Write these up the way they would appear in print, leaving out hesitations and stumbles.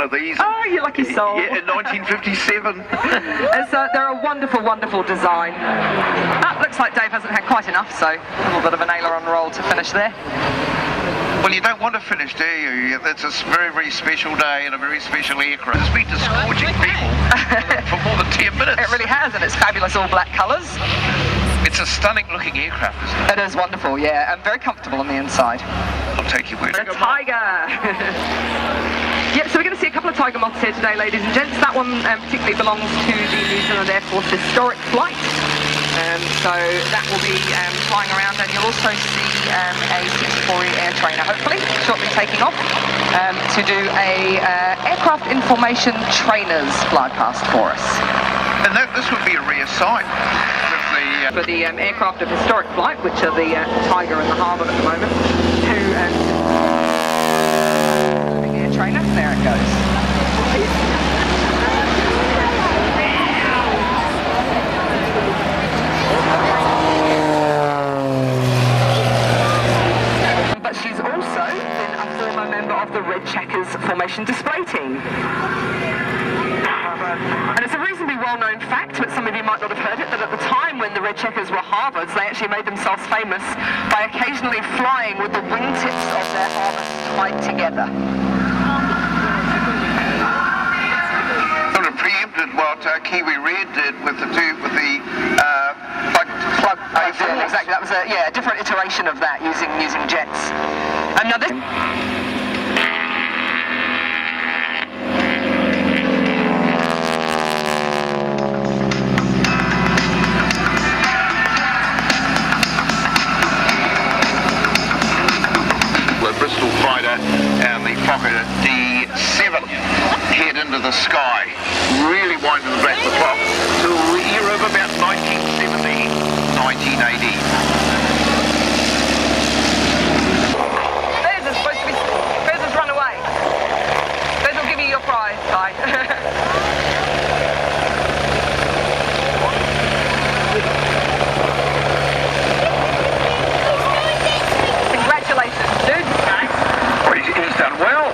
of these. Oh, you lucky soul. Yeah, in 1957. They're a wonderful, wonderful design. Looks like Dave hasn't had quite enough, so a little bit of an aileron roll to finish there. Well, you don't want to finish, do you? It's a very, very special day and a very special aircraft. It's been disgorging people for more than 10 minutes. It really has, and it's fabulous all black colours. It's a stunning looking aircraft, isn't it? It is wonderful, yeah, and very comfortable on the inside. I'll take your word. The Tiger. Yep, so we're going to see a couple of Tiger moths here today, ladies and gents. That one particularly belongs to the New Zealand Air Force historic flight. So that will be flying around, and you'll also see a 64E air trainer, hopefully, shortly taking off to do a aircraft information trainers fly past for us. And this would be a rare sight. For the aircraft of historic flight, which are the Tiger and the Harvard at the moment, to air trainer. There it goes. But she's also been a former member of the Red Checkers formation display team. And it's a reasonably well-known fact, but some of you might not have heard it, that at the time when the Red Checkers were Harvards, they actually made themselves famous by occasionally flying with the wingtips of their Harvards tied together. Sort of preempted what Kiwi Red did with the plug Exactly, that was a different iteration of that using jets. And now this. Bristol fighter and the Fokker D7 head into the sky, really winding back the clock to the year of about 1970, 1980. There's supposed to be. Fez has run away. Fez will give you your prize, Ty. Congratulations, dude. He's done well.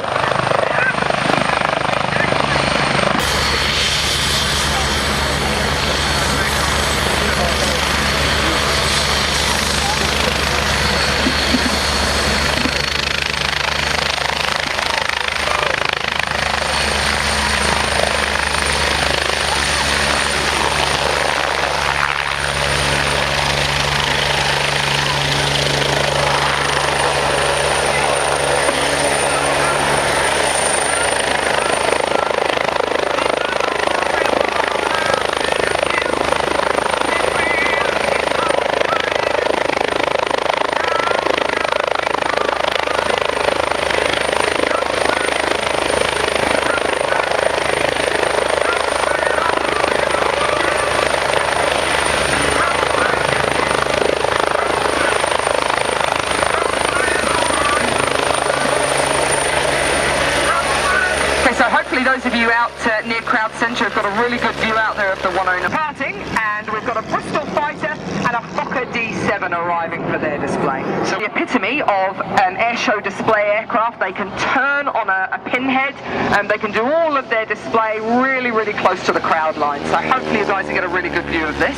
Those of you out near Crowd Centre have got a really good view out there of the 109 departing, and we've got a Bristol fighter and a Fokker D7 arriving for their display. So the epitome of an airshow display aircraft. They can turn on a pinhead, and they can do all of their display really, really close to the crowd line. So hopefully you guys will get a really good view of this.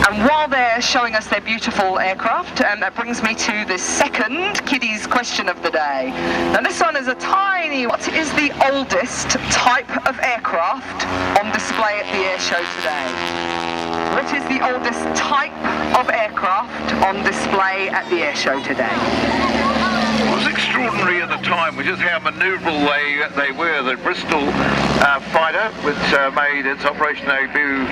And while they're showing us their beautiful aircraft, that brings me to the second kiddies question of the day. Now this one is a tiny, what is the oldest type of aircraft on display at the airshow today? What is the oldest type of aircraft on display at the airshow today? It was extraordinary at the time, which is how manoeuvrable they were. The Bristol fighter, which made its operation debut.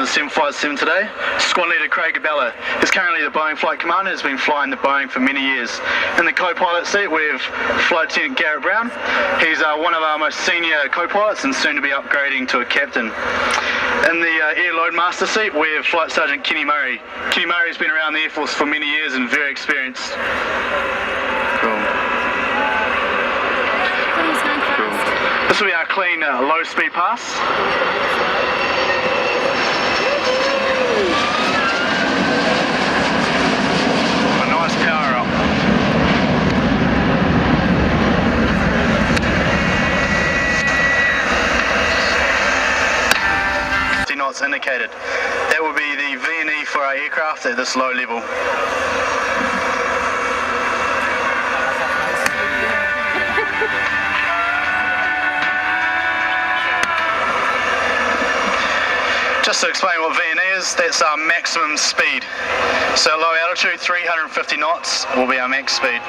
the 757 today. Squad leader Craig Abella is currently the Boeing flight commander, has been flying the Boeing for many years. In the co-pilot seat we have Flight Lieutenant Garrett Brown. He's one of our most senior co-pilots and soon to be upgrading to a captain. In the air load master seat we have Flight Sergeant Kenny Murray. Kenny Murray has been around the Air Force for many years and very experienced. Cool. This will be our clean low-speed pass. A nice power up. 50 knots indicated. That will be the V&E for our aircraft at this low level. Just to explain what V&E is, that's our maximum speed. So low altitude, 350 knots will be our max speed.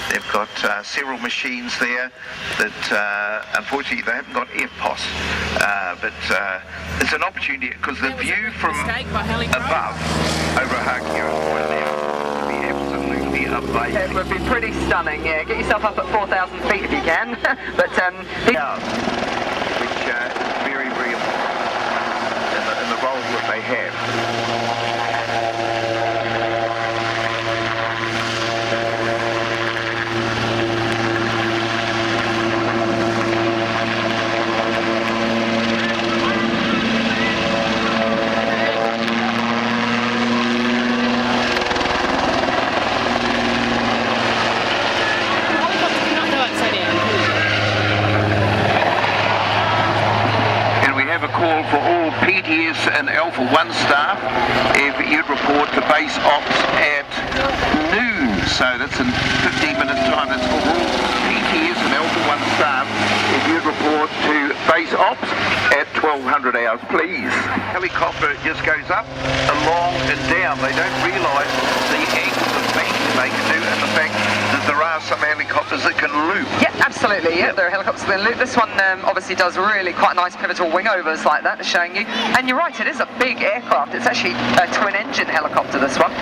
They've got several machines there that unfortunately they haven't got FPOS, but it's an opportunity because the view from above over Ohakea will be absolutely amazing. It would be pretty stunning, yeah. Get yourself up at 4,000 feet if you can. But yeah, which is very, very important in the role that they have. Call for all PTS and Alpha 1 staff if you'd report to base ops at noon. So that's in 15 minutes time. That's for all PTS and Alpha 1 staff if you'd report to base ops at 1200 hours, please. Helicopter just goes up, along and down. They don't realise the angles of banking they can do and the fact that there are some helicopters that can loop. yeah, absolutely, yeah. There are helicopters that can loop. This one obviously does really quite nice pivotal wingovers like that, showing you. And you're right, it is a big aircraft. It's actually a twin-engine helicopter, this one.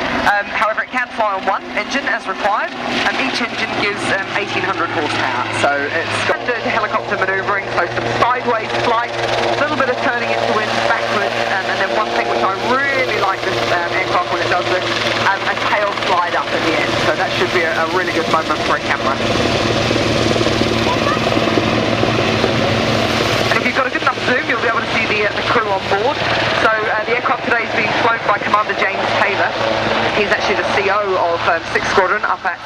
However, it can fly on one engine as required, and each engine gives 1,800 horsepower. So it's standard helicopter manoeuvring, so some sideways flight, a little bit of turning into wind, backwards, and then one thing which I really like this aircraft when it does this, a tail slide up at the end. So that should be a really good moment for a camera. And if you've got a good enough zoom, you'll be able to see the crew on board. So the aircraft today is being flown by Commander James Taylor. He's actually the CO of 6th Squadron up at...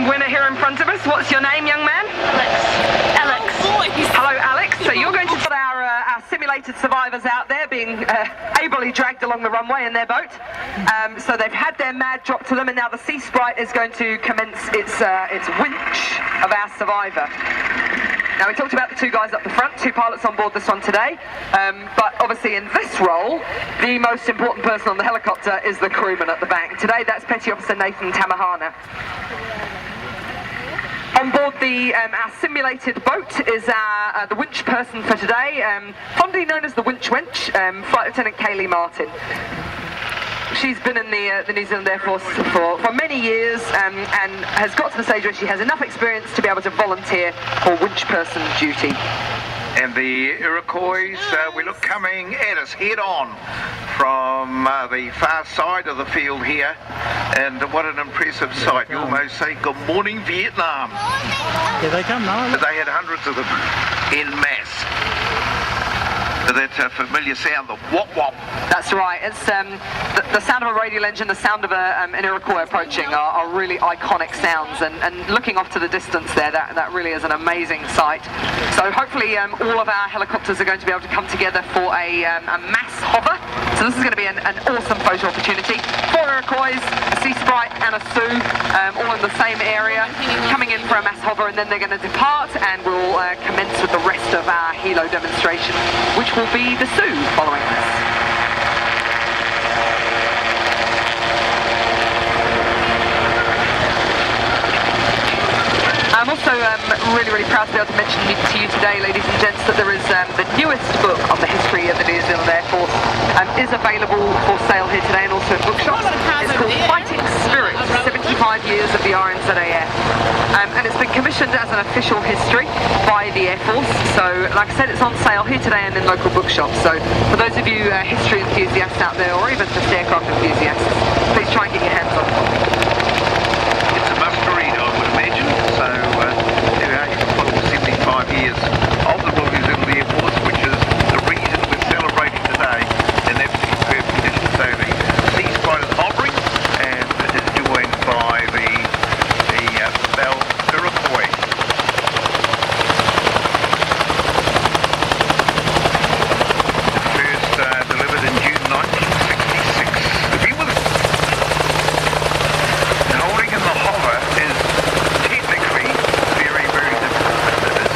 winner here in front of us. What's your name, young man? Alex. Hello, Alex. So you're going to put our simulated survivors out there being ably dragged along the runway in their boat. So they've had their MAD dropped to them, and now the Sea Sprite is going to commence its winch of our survivor. Now, we talked about the two guys up the front, two pilots on board this one today, but obviously in this role, the most important person on the helicopter is the crewman at the back. Today, that's Petty Officer Nathan Tamahana. On board our simulated boat is the winch person for today, fondly known as the Winch Wench, Flight Lieutenant Kaylee Martin. She's been in the New Zealand Air Force for many years and has got to the stage where she has enough experience to be able to volunteer for winch person duty. And the Iroquois, we look coming at us head on from the far side of the field here, and what an impressive sight. You almost say good morning Vietnam. Here they come now. They had hundreds of them en masse. That familiar sound, the wop-wop. That's right. It's the sound of a radial engine, the sound of an Iroquois approaching are really iconic sounds, and looking off to the distance there, that really is an amazing sight. So hopefully all of our helicopters are going to be able to come together for a mass hover to So this is going to be an awesome photo opportunity. 4 Iroquois, a Sea Sprite and a Sioux, all in the same area, coming in for a mass hover, and then they're going to depart, and we'll commence with the rest of our helo demonstration, which will be the Sioux following this. I'm also really proud to be able to mention to you today, ladies and gents, that there is the newest book on the history of the New Zealand Air Force is available for sale here today and also in bookshops. It's called Fighting Spirit, 75 Years of the RNZAF. And it's been commissioned as an official history by the Air Force. So, like I said, it's on sale here today and in local bookshops. So, for those of you history enthusiasts out there, or even just aircraft enthusiasts, please try and get your hands on it. It's a must read, I would imagine. So, you can follow 75 years of the Royal New Zealand Air Force, which is the reason we're celebrating today in absolutely perfect condition. So, the Sea Sprite is hovering and it is joined by the Bell Iroquois. First delivered in June 1966. He was holding in the hover is technically very difficult. It is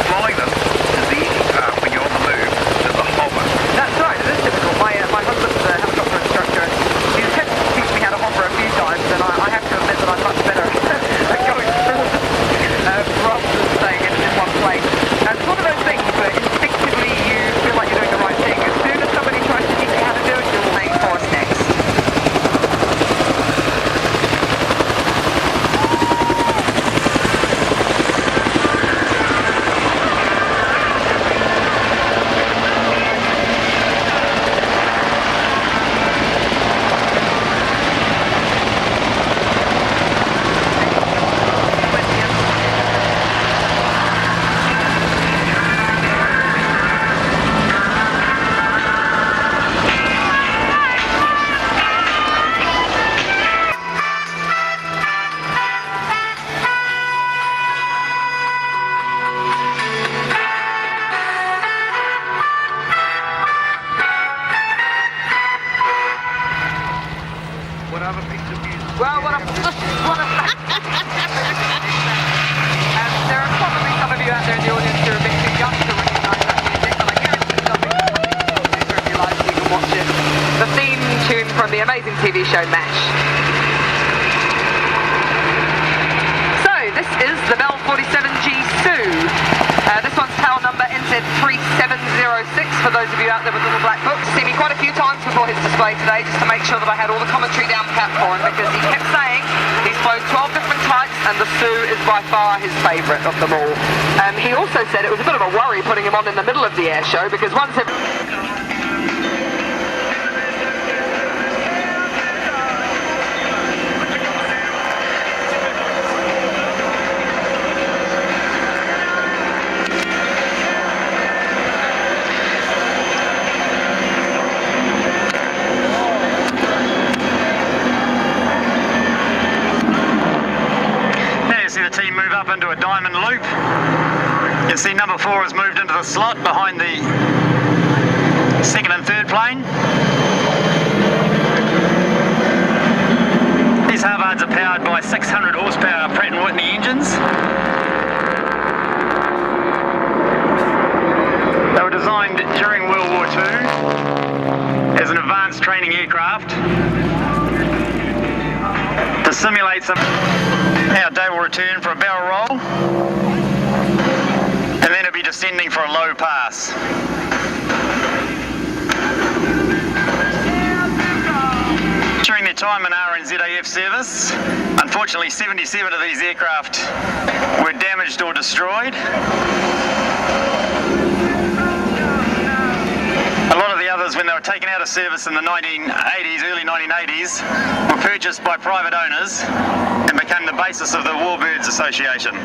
flying them is the easy part when you're on the move to the hover. That's right, it is difficult. My husband's a helicopter instructor. He's had to teach me how to hover a few times, and I have to admit that I'm much better at going forward rather than staying in one place. And it's one of those things where instinctively you feel like you're doing the right thing. As soon as somebody tries to teach you how to do it, you're paying for us next. What other piece of music? Well, what a and there are probably some of you out there in the audience who are a bit too young to recognise that music, but I guarantee something later if you like, so you can watch it. The theme tune from the amazing TV show MASH. So, this is the Bell 47G Sioux. This one's tail number NZ3706 for those of you out there with little black books. See me quite a few times before his display today just to make sure that I had all the commentary down pat for him, because he kept saying he's flown 12 different types and the Sioux is by far his favourite of them all. He also said it was a bit of a worry putting him on in the middle of the air show, because once into a diamond loop. You can see number 4 has moved into the slot behind the second and third plane. These Harvards are powered by 600 horsepower Pratt & Whitney engines. They were designed during World War II as an advanced training aircraft to simulate some. Now Dave will return for a barrel roll, and then it'll be descending for a low pass. During their time in RNZAF service, unfortunately 77 of these aircraft were damaged or destroyed. A lot of the others, when they were taken out of service in the 1980s, early 1980s, were purchased by private owners and became the basis of the Warbirds Association.